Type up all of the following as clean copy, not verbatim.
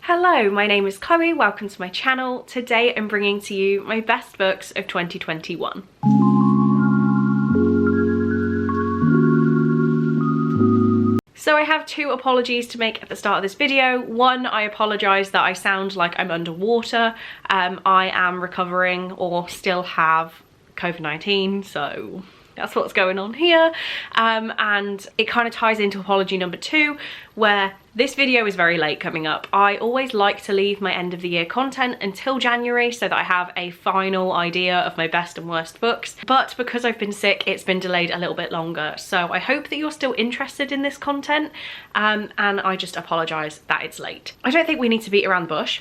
Hello, my name is Chloe, welcome to my channel. Today I'm bringing to you my best books of 2021. So I have two apologies to make at the start of this video. One, I apologise that I sound like I'm underwater. I am recovering or still have COVID-19, so that's what's going on here. And it kind of ties into apology number two, where this video is very late coming up. I always like to leave my end of the year content until January so that I have a final idea of my best and worst books. But because I've been sick, it's been delayed a little bit longer. So I hope that you're still interested in this content. And I just apologise that it's late. I don't think we need to beat around the bush.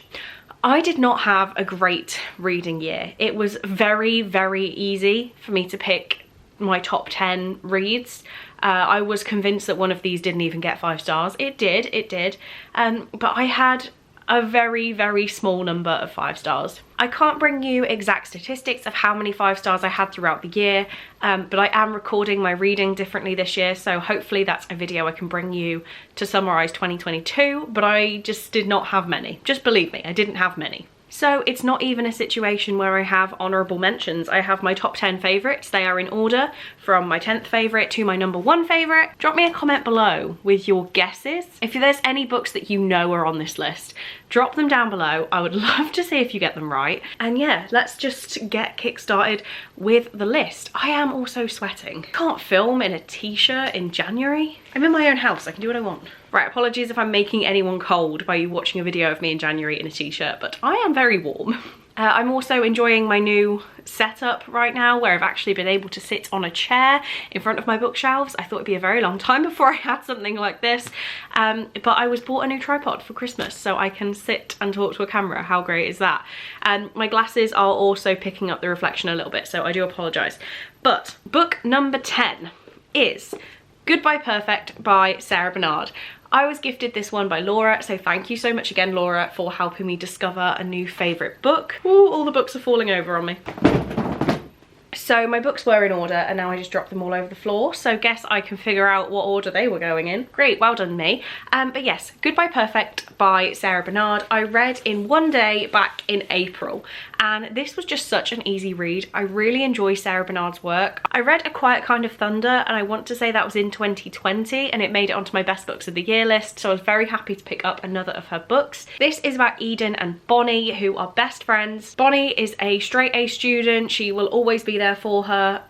I did not have a great reading year. It was very, very easy for me to pick my top 10 reads. I was convinced that one of these didn't even get 5 stars. It did. But I had a very, very small number of 5 stars. I can't bring you exact statistics of how many 5 stars I had throughout the year, but I am recording my reading differently this year, so hopefully that's a video I can bring you to summarise 2022, but I just did not have many. Just believe me, I didn't have many. So it's not even a situation where I have honourable mentions. I have my top 10 favourites. They are in order from my 10th favourite to my number 1 favourite. Drop me a comment below with your guesses. If there's any books that you know are on this list, drop them down below. I would love to see if you get them right. And yeah, let's just get kick-started with the list. I am also sweating. Can't film in a t-shirt in January. I'm in my own house, I can do what I want. Right, apologies if I'm making anyone cold by you watching a video of me in January in a t-shirt, but I am very warm. I'm also enjoying my new setup right now where I've actually been able to sit on a chair in front of my bookshelves. I thought it'd be a very long time before I had something like this, but I was bought a new tripod for Christmas so I can sit and talk to a camera. How great is that? My glasses are also picking up the reflection a little bit, so I do apologise. But book number 10 is Goodbye Perfect by Sarah Bernard. I was gifted this one by Laura, so thank you so much again, Laura, for helping me discover a new favourite book. Ooh, all the books are falling over on me. So my books were in order and now I just dropped them all over the floor, so guess I can figure out what order they were going in. Great, well done me. But yes, Goodbye Perfect by Sarah Bernard. I read in one day back in April, and this was just such an easy read. I really enjoy Sarah Bernard's work. I read A Quiet Kind of Thunder, and I want to say that was in 2020, and it made it onto my best books of the year list, so I was very happy to pick up another of her books. This is about Eden and Bonnie, who are best friends. Bonnie is a straight A student. She will always be there for her,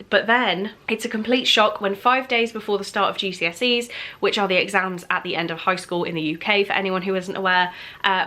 but then it's a complete shock when 5 days before the start of GCSEs, which are the exams at the end of high school in the UK for anyone who isn't aware,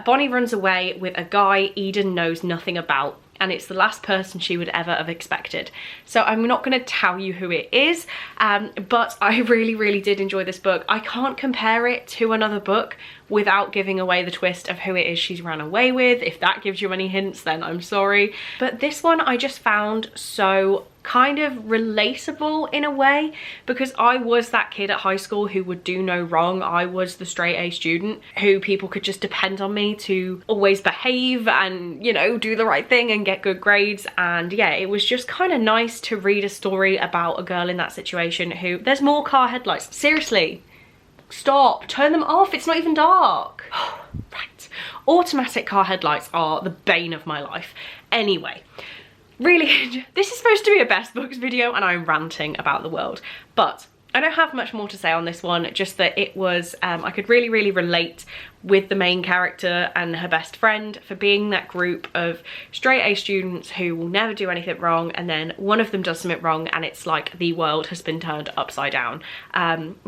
Bonnie runs away with a guy Eden knows nothing about, and it's the last person she would ever have expected. So I'm not going to tell you who it is, but I really did enjoy this book. I can't compare it to another book without giving away the twist of who it is she's ran away with. If that gives you any hints, then I'm sorry. But this one I just found so kind of relatable in a way, because I was that kid at high school who would do no wrong. I was the straight A student who people could just depend on me to always behave and, you know, do the right thing and get good grades. And yeah, it was just kind of nice to read a story about a girl in that situation who, there's more car headlights. Seriously, stop, turn them off, it's not even dark. Right, automatic car headlights are the bane of my life. Anyway, really, this is supposed to be a best books video and I'm ranting about the world, but I don't have much more to say on this one, just that it was, I could really relate with the main character and her best friend for being that group of straight A students who will never do anything wrong, and then one of them does something wrong and it's like the world has been turned upside down.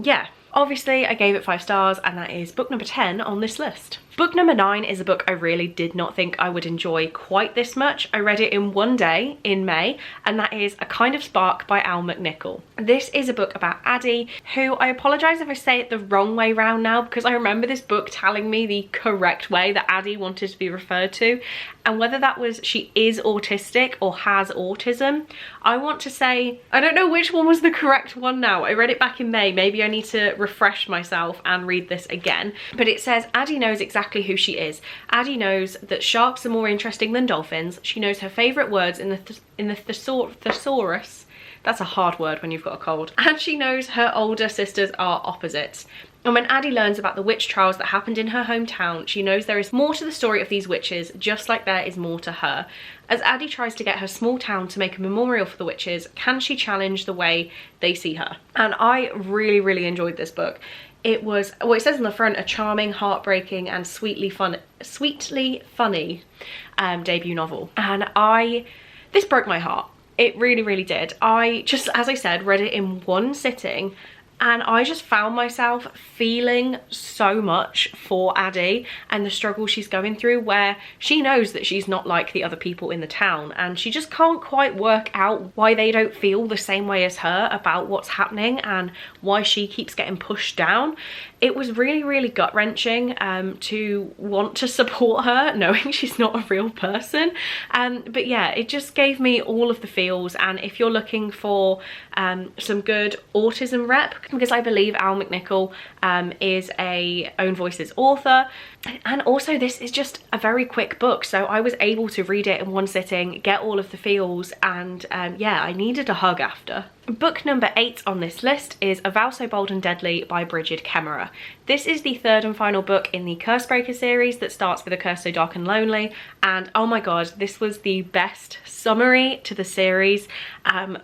Yeah. Obviously, I gave it 5 stars, and that is book number 10 on this list. Book number 9 is a book I really did not think I would enjoy quite this much. I read it in one day in May, and that is A Kind of Spark by Al McNichol. This is a book about Addie, who, I apologise if I say it the wrong way round now, because I remember this book telling me the correct way that Addie wanted to be referred to, and whether that was she is autistic or has autism. I want to say, I don't know which one was the correct one now. I read it back in May. Maybe I need to refresh myself and read this again. But it says Addie knows exactly who she is. Addie knows that sharks are more interesting than dolphins. She knows her favourite words in the thesaurus. That's a hard word when you've got a cold. And she knows her older sisters are opposites. And when Addie learns about the witch trials that happened in her hometown, she knows there is more to the story of these witches, just like there is more to her. As Addie tries to get her small town to make a memorial for the witches, can she challenge the way they see her? And I really, really enjoyed this book. It was, well, it says on the front, a charming, heartbreaking and sweetly funny debut novel. And this broke my heart. It really, really did. I just, as I said, read it in one sitting, and I just found myself feeling so much for Addie and the struggle she's going through, where she knows that she's not like the other people in the town, and she just can't quite work out why they don't feel the same way as her about what's happening and why she keeps getting pushed down. It was really, really gut-wrenching to want to support her, knowing she's not a real person. But yeah, it just gave me all of the feels. And if you're looking for some good autism rep, because I believe Al McNichol is a Own Voices author, and also this is just a very quick book, so I was able to read it in one sitting, get all of the feels, and yeah, I needed a hug after. Book number 8 on this list is Avaso, Bold and Deadly by Brigid Kemmerer. This is the third and final book in the Cursebreaker series that starts with A Curse So Dark and Lonely, and oh my god, this was the best summary to the series.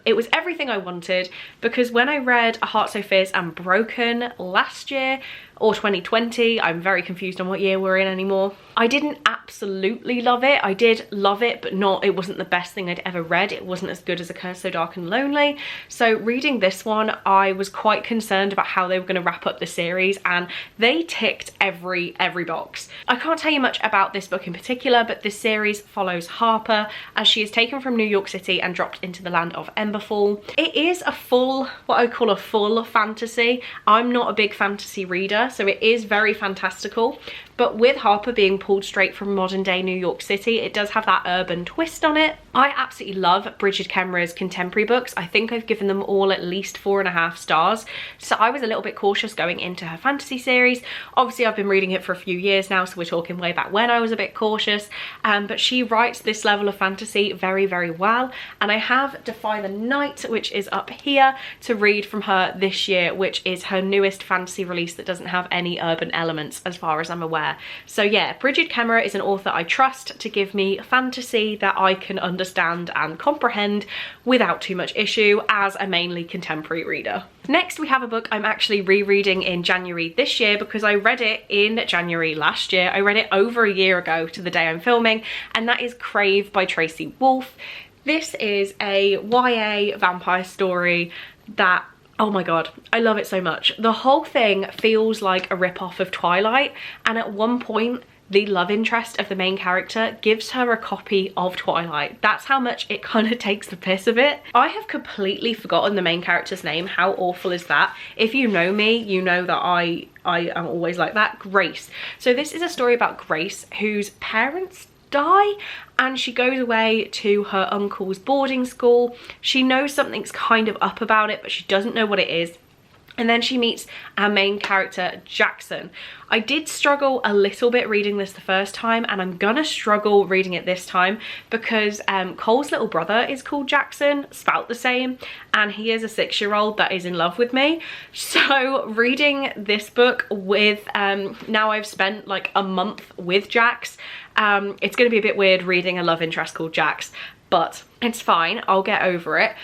It was everything I wanted, because when I read A Heart So Fierce and Broken last year, or 2020, I'm very confused on what year we're in anymore, I didn't absolutely love it. I did love it, but it wasn't the best thing I'd ever read. It wasn't as good as A Curse So Dark and Lonely. So reading this one, I was quite concerned about how they were going to wrap up the series, and they ticked every box. I can't tell you much about this book in particular, but this series follows Harper as she is taken from New York City and dropped into the land of Emberfall. It is a full, what I call a full fantasy. I'm not a big fantasy reader, so it is very fantastical, but with Harper being pulled straight from modern day New York City, it does have that urban twist on it. I absolutely love Brigid Kemmerer's contemporary books. I think I've given them all at least 4.5 stars, so I was a little bit cautious going into her fantasy series. Obviously I've been reading it for a few years now, so we're talking way back when I was a bit cautious, but she writes this level of fantasy very, very well, and I have Defy the Night, which is up here, to read from her this year, which is her newest fantasy release that doesn't have any urban elements as far as I'm aware. So yeah, Brigid Kemmerer is an author I trust to give me fantasy that I can understand and comprehend without too much issue as a mainly contemporary reader. Next, we have a book I'm actually rereading in January this year, because I read it in January last year. I read it over a year ago to the day I'm filming, and that is Crave by Tracy Wolfe. This is a YA vampire story that, oh my god, I love it so much. The whole thing feels like a rip-off of Twilight, and at one point the love interest of the main character gives her a copy of Twilight. That's how much it kind of takes the piss of it. I have completely forgotten the main character's name. How awful is that? If you know me, you know that I am always like that. Grace. So this is a story about Grace, whose parents die, and she goes away to her uncle's boarding school. She knows something's kind of up about it, but she doesn't know what it is. And then she meets our main character, Jackson. I did struggle a little bit reading this the first time, and I'm gonna struggle reading it this time, because Cole's little brother is called Jackson, spelt the same, and he is a 6-year-old that is in love with me. So reading this book with, now I've spent like a month with Jax, it's gonna be a bit weird reading a love interest called Jax, but it's fine, I'll get over it.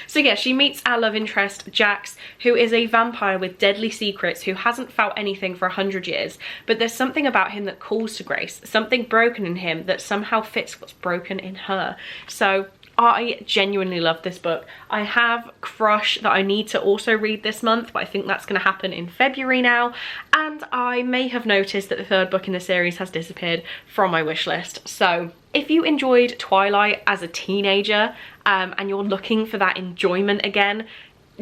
So yeah, she meets our love interest, Jax, who is a vampire with deadly secrets who hasn't felt anything for 100 years, but there's something about him that calls to Grace, something broken in him that somehow fits what's broken in her. So I genuinely love this book. I have Crush that I need to also read this month, but I think that's going to happen in February now. And I may have noticed that the third book in the series has disappeared from my wish list. So if you enjoyed Twilight as a teenager and you're looking for that enjoyment again,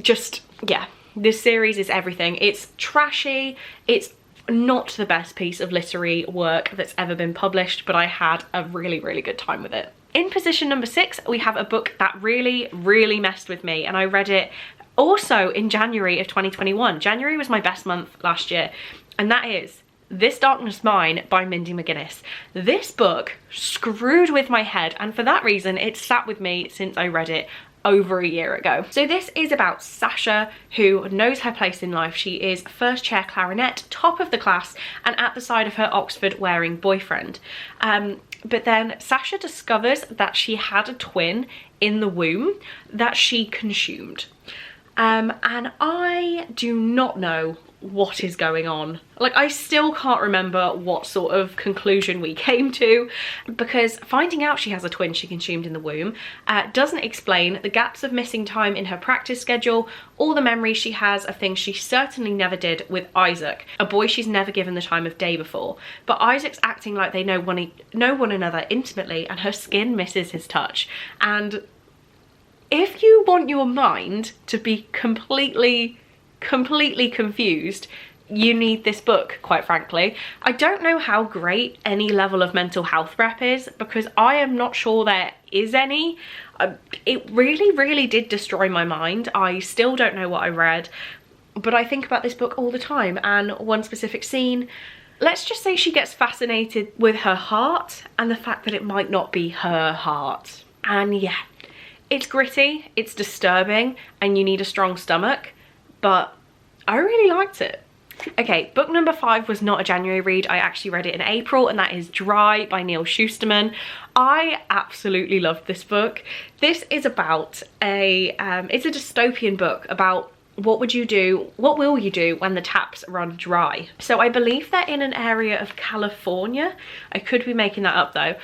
just, yeah, this series is everything. It's trashy, it's not the best piece of literary work that's ever been published, but I had a really, really good time with it. In position number 6, we have a book that really, really messed with me, and I read it also in January of 2021. January was my best month last year, and that is This Darkness Mine by Mindy McGinnis. This book screwed with my head, and for that reason, it sat with me since I read it over a year ago. So this is about Sasha, who knows her place in life. She is first chair clarinet, top of the class, and at the side of her Oxford wearing boyfriend. But then Sasha discovers that she had a twin in the womb that she consumed. And I do not know what is going on. Like, I still can't remember what sort of conclusion we came to, because finding out she has a twin she consumed in the womb doesn't explain the gaps of missing time in her practice schedule, or the memories she has of things she certainly never did with Isaac, a boy she's never given the time of day before. But Isaac's acting like they know one another intimately, and her skin misses his touch. And if you want your mind to be completely confused, you need this book, quite frankly. I don't know how great any level of mental health rep is, because I am not sure there is any. It really did destroy my mind. I still don't know what I read, but I think about this book all the time, and one specific scene, let's just say she gets fascinated with her heart and the fact that it might not be her heart. And yeah, it's gritty, it's disturbing, and you need a strong stomach, but I really liked it. Okay, book number 5 was not a January read. I actually read it in April, and that is Dry by Neil Shusterman. I absolutely loved this book. This is about it's a dystopian book about what will you do when the taps run dry. So I believe they're in an area of California. I could be making that up though.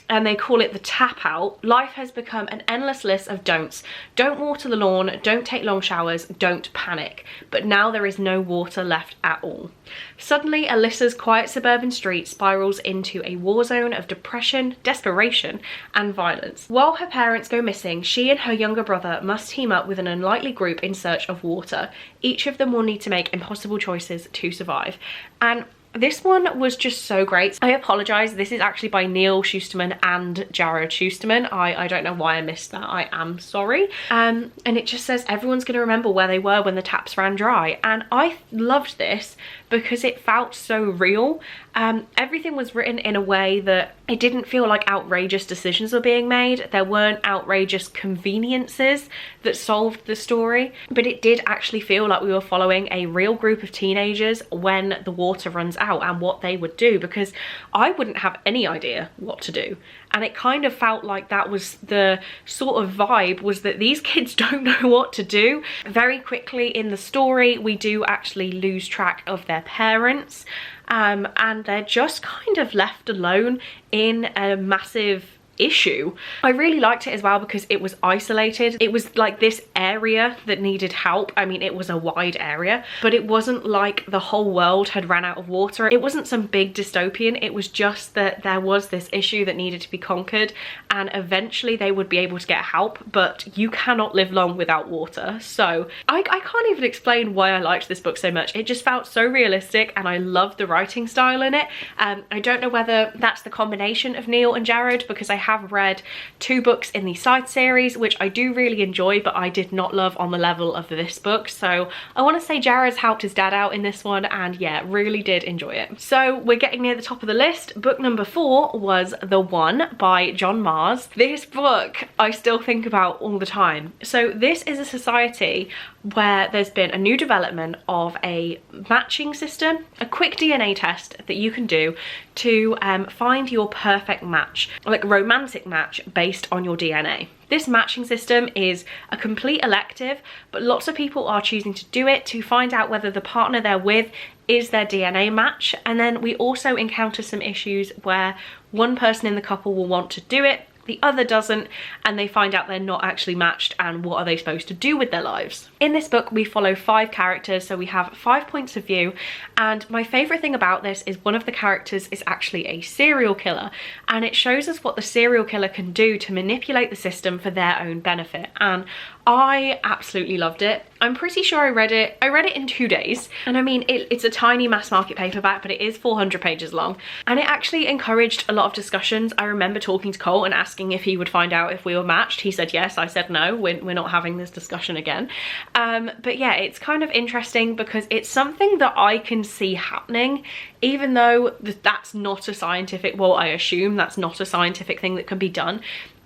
And they call it the tap out. Life has become an endless list of don'ts. Don't water the lawn, don't take long showers, don't panic. But now there is no water left at all. Suddenly, Alyssa's quiet suburban street spirals into a war zone of depression, desperation, and violence. While her parents go missing, she and her younger brother must team up with an unlikely group in search of water. Each of them will need to make impossible choices to survive. And this one was just so great. I apologise, this is actually by Neil Shusterman and Jared Shusterman. I don't know why I missed that, I am sorry. And it just says everyone's going to remember where they were when the taps ran dry. And I loved this because it felt so real. Everything was written in a way that it didn't feel like outrageous decisions were being made. There weren't outrageous conveniences that solved the story, but it did actually feel like we were following a real group of teenagers when the water runs out and what they would do, because I wouldn't have any idea what to do. And it kind of felt like that was the sort of vibe, was that these kids don't know what to do. Very quickly in the story, we do actually lose track of their parents, and they're just kind of left alone in a massive issue. I really liked it as well because it was isolated. It was like this area that needed help. I mean, it was a wide area, but it wasn't like the whole world had ran out of water. It wasn't some big dystopian. It was just that there was this issue that needed to be conquered, and eventually they would be able to get help, but you cannot live long without water. So I can't even explain why I liked this book so much. It just felt so realistic, and I loved the writing style in it. I don't know whether that's the combination of Neil and Jared, because I have read 2 books in the side series which I do really enjoy, but I did not love on the level of this book. So I want to say Jared's helped his dad out in this one, and yeah, really did enjoy it. So we're getting near the top of the list. Book number 4 was The One by John Mars. This book I still think about all the time. So this is a society where there's been a new development of a matching system, a quick DNA test that you can do to find your perfect match, like a romantic match based on your DNA. This matching system is a complete elective, but lots of people are choosing to do it to find out whether the partner they're with is their DNA match. And then we also encounter some issues where one person in the couple will want to do it, the other doesn't, and they find out they're not actually matched, and what are they supposed to do with their lives. In this book we follow 5 characters, so we have 5 points of view, and my favourite thing about this is one of the characters is actually a serial killer, and it shows us what the serial killer can do to manipulate the system for their own benefit, and I absolutely loved it. I'm pretty sure I read it in 2 days, and I mean it's a tiny mass market paperback, but it is 400 pages long, and it actually encouraged a lot of discussions. I remember talking to Cole and asking if he would find out if we were matched. He said yes. I said no, we're not having this discussion again. But yeah, it's kind of interesting because it's something that I can see happening, even though that's not a scientific, well, I assume that's not a scientific thing that can be done.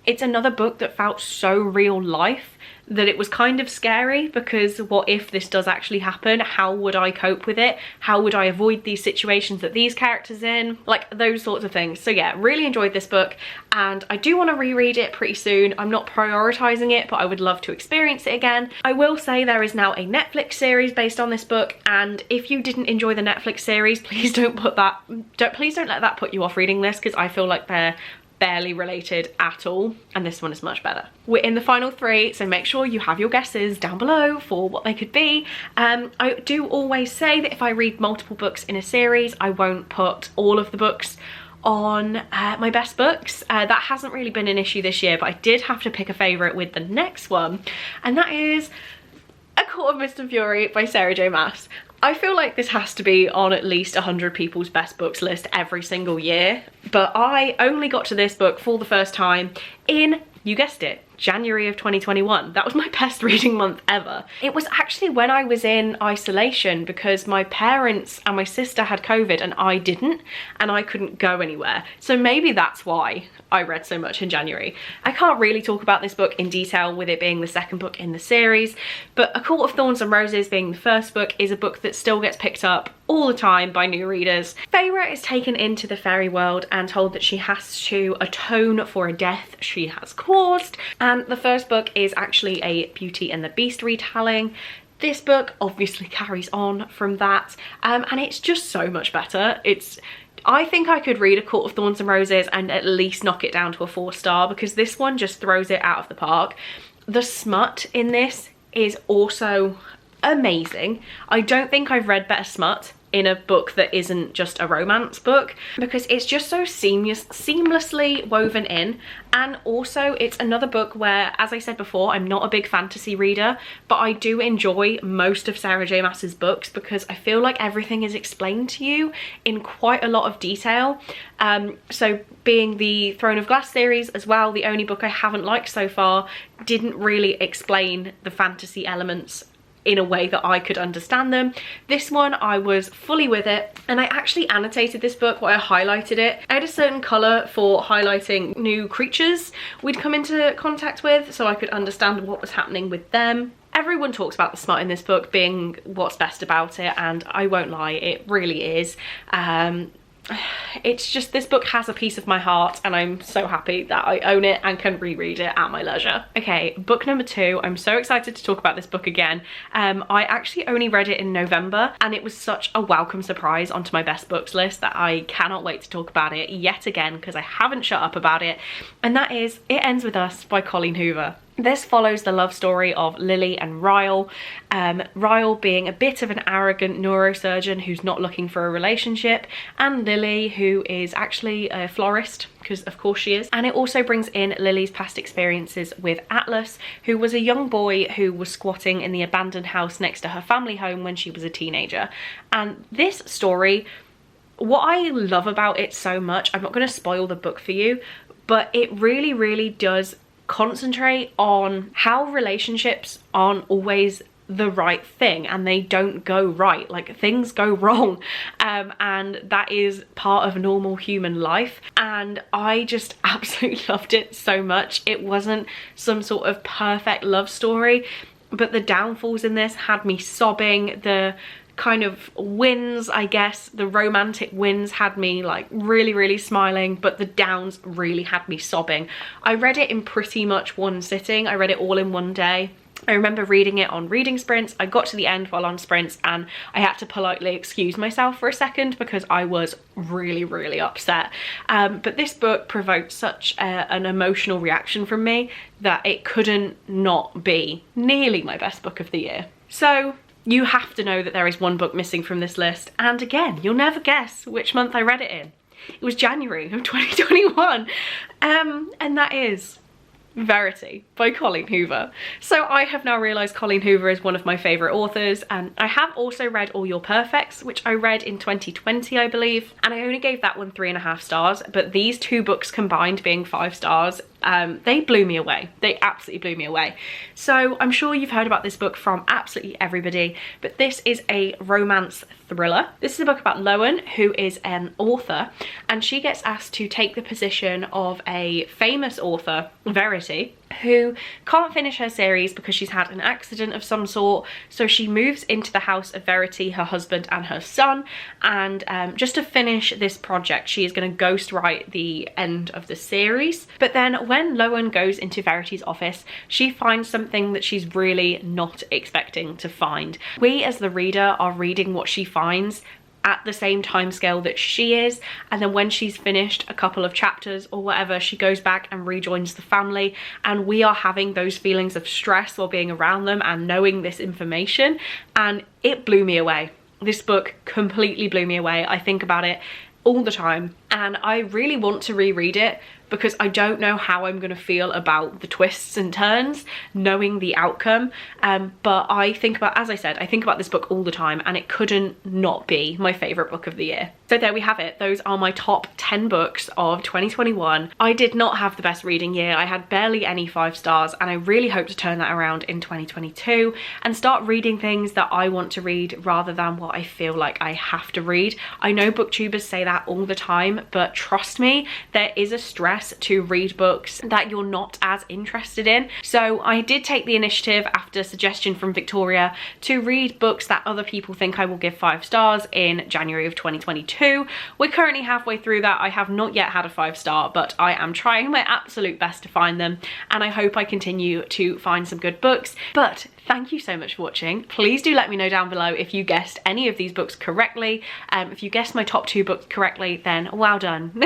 It's another book that felt so real life that it was kind of scary, because what if this does actually happen? How would I cope with it? How would I avoid these situations that these characters in? Like those sorts of things. So yeah, really enjoyed this book, and I do want to reread it pretty soon. I'm not prioritizing it, but I would love to experience it again. I will say there is now a Netflix series based on this book, and if you didn't enjoy the Netflix series, please don't let that put you off reading this, because I feel like they're barely related at all, and this one is much better. We're in the final 3, so make sure you have your guesses down below for what they could be. I do always say that if I read multiple books in a series, I won't put all of the books on my best books. That hasn't really been an issue this year, but I did have to pick a favourite with the next one, and that is A Court of Mist and Fury by Sarah J Maas. I feel like this has to be on at least 100 people's best books list every single year, but I only got to this book for the first time in, you guessed it, January of 2021. That was my best reading month ever. It was actually when I was in isolation because my parents and my sister had COVID and I didn't, and I couldn't go anywhere. So maybe that's why I read so much in January. I can't really talk about this book in detail with it being the second book in the series, but A Court of Thorns and Roses being the first book is a book that still gets picked up all the time by new readers. Feyre is taken into the fairy world and told that she has to atone for a death she has caused, and the first book is actually a Beauty and the Beast retelling. This book obviously carries on from that, and it's just so much better. I think I could read A Court of Thorns and Roses and at least knock it down to a 4-star, because this one just throws it out of the park. The smut in this is also amazing. I don't think I've read better smut in a book that isn't just a romance book, because it's just so seamlessly woven in. And also it's another book where, as I said before, I'm not a big fantasy reader, but I do enjoy most of Sarah J Maas's books because I feel like everything is explained to you in quite a lot of detail. So being the Throne of Glass series as well, the only book I haven't liked so far, didn't really explain the fantasy elements in a way that I could understand them. This one, I was fully with it, and I actually annotated this book where I highlighted it. I had a certain colour for highlighting new creatures we'd come into contact with, so I could understand what was happening with them. Everyone talks about the smut in this book being what's best about it, and I won't lie, it really is. It's just, this book has a piece of my heart, and I'm so happy that I own it and can reread it at my leisure. Okay, book number 2. I'm so excited to talk about this book again. I actually only read it in November, and it was such a welcome surprise onto my best books list that I cannot wait to talk about it yet again, because I haven't shut up about it, and that is It Ends With Us by Colleen Hoover. This follows the love story of Lily and Ryle. Ryle being a bit of an arrogant neurosurgeon who's not looking for a relationship, and Lily, who is actually a florist, because of course she is. And it also brings in Lily's past experiences with Atlas, who was a young boy who was squatting in the abandoned house next to her family home when she was a teenager. And this story, what I love about it so much, I'm not going to spoil the book for you, but it really, really does concentrate on how relationships aren't always the right thing, and they don't go right. Like, things go wrong, and that is part of normal human life, and I just absolutely loved it so much. It wasn't some sort of perfect love story, but the downfalls in this had me sobbing. The kind of wins, I guess, the romantic wins had me like really, really smiling, but the downs really had me sobbing. I read it in pretty much one sitting. I read it all in one day. I remember reading it on reading sprints. I got to the end while on sprints, and I had to politely excuse myself for a second because I was really, really upset. But this book provoked such an emotional reaction from me that it couldn't not be nearly my best book of the year. So you have to know that there is one book missing from this list, and again, you'll never guess which month I read it in. It was January of 2021, and that is Verity by Colleen Hoover. So I have now realised Colleen Hoover is one of my favourite authors, and I have also read All Your Perfects, which I read in 2020, I believe, and I only gave that one 3.5 stars, but these two books combined being 5 stars, they blew me away. They absolutely blew me away. So I'm sure you've heard about this book from absolutely everybody, but this is a romance thriller. This is a book about Loan, who is an author, and she gets asked to take the position of a famous author, Verity, who can't finish her series because she's had an accident of some sort. So she moves into the house of Verity, her husband and her son, and just to finish this project, she is going to ghostwrite the end of the series. But then when Loan goes into Verity's office, she finds something that she's really not expecting to find. We as the reader are reading what she finds at the same time scale that she is, and then when she's finished a couple of chapters or whatever, she goes back and rejoins the family, and we are having those feelings of stress while being around them and knowing this information, and it blew me away. This book completely blew me away. I think about it all the time, and I really want to reread it because I don't know how I'm going to feel about the twists and turns knowing the outcome, but I think about, as I said, I think about this book all the time, and it couldn't not be my favourite book of the year. So there we have it. Those are my top 10 books of 2021. I did not have the best reading year. I had barely any 5 stars, and I really hope to turn that around in 2022 and start reading things that I want to read rather than what I feel like I have to read. I know booktubers say that all the time, but trust me, there is a stress to read books that you're not as interested in. So I did take the initiative, after suggestion from Victoria, to read books that other people think I will give 5 stars in January of 2022. We're currently halfway through that. I have not yet had a 5 star, but I am trying my absolute best to find them, and I hope I continue to find some good books. But thank you so much for watching. Please do let me know down below if you guessed any of these books correctly. If you guessed my top 2 books correctly, then well done.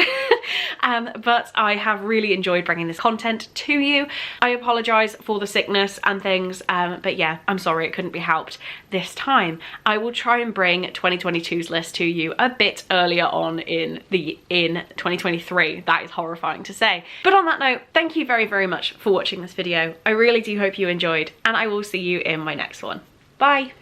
But I have really enjoyed bringing this content to you. I apologise for the sickness and things, but yeah, I'm sorry it couldn't be helped this time. I will try and bring 2022's list to you a bit earlier on in 2023. That is horrifying to say. But on that note, thank you very, very much for watching this video. I really do hope you enjoyed, and I will see you in my next one. Bye!